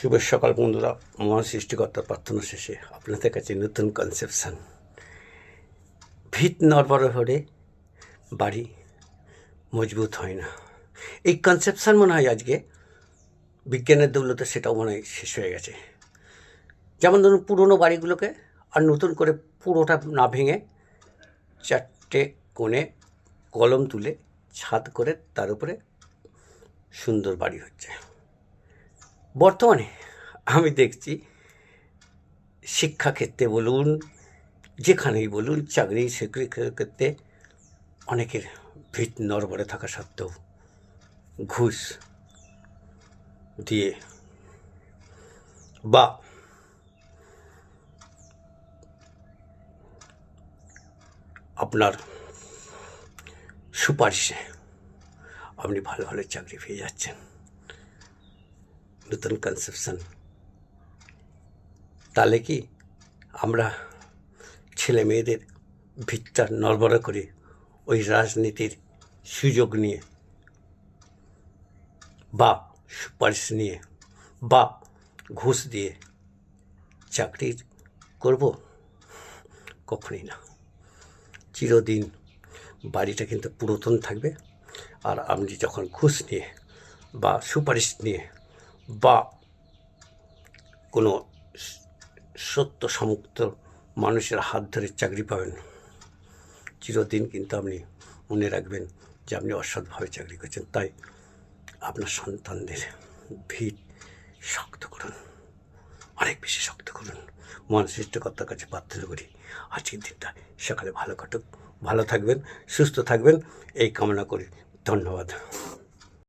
শুভ সকাল বন্ধুরা। মহান সৃষ্টিকর্তার প্রার্থনা শেষে আপনাদের কাছে নতুন কনসেপশান। ভিত নড়বড় হলে বাড়ি মজবুত হয় না। এই কনসেপশান মনে হয় আজকে বিজ্ঞানের দৌলতে সেটাও মনে হয় শেষ হয়ে গেছে। যেমন ধরুন পুরনো বাড়িগুলোকে আর নতুন করে পুরোটা না ভেঙে চারটে কোণে কলম তুলে ছাদ করে তার উপরে সুন্দর বাড়ি হচ্ছে। বর্তমানে আমি দেখছি শিক্ষাক্ষেত্রে বলুন, যেখানেই বলুন, চাকরি ক্ষেত্রে অনেকের ভিত নড়বড়ে থাকা সত্ত্বেও ঘুষ দিয়ে বা আপনার সুপারিশে আপনি ভালো ভালো চাকরি পেয়ে যাচ্ছেন। নতুন কনসেপশন। তাহলে কি আমরা ছেলে মেয়েদের ভিতটা নড়বড়ে করে ওই রাজনীতির সুযোগ নিয়ে বা সুপারিশ নিয়ে বা ঘুষ দিয়ে চাকরি করব? কখনই না। চিরদিন বাড়িটা কিন্তু পুরাতন থাকবে। আর আপনি যখন ঘুষ নিয়ে বা সুপারিশ নিয়ে বা কোনো সত্য সমুক্ত মানুষের হাত ধরে চাকরি পাবেন, চিরদিন কিন্তু আপনি মনে রাখবেন যে আপনি অসৎভাবে চাকরি করছেন। তাই আপনার সন্তানদের ভিত শক্ত করুন, অনেক বেশি শক্ত করুন। মহান সৃষ্টিকর্তার কাছে প্রার্থনা করি আজকের দিনটা সকালে ভালো কাটুক, ভালো থাকবেন, সুস্থ থাকবেন, এই কামনা করি। ধন্যবাদ।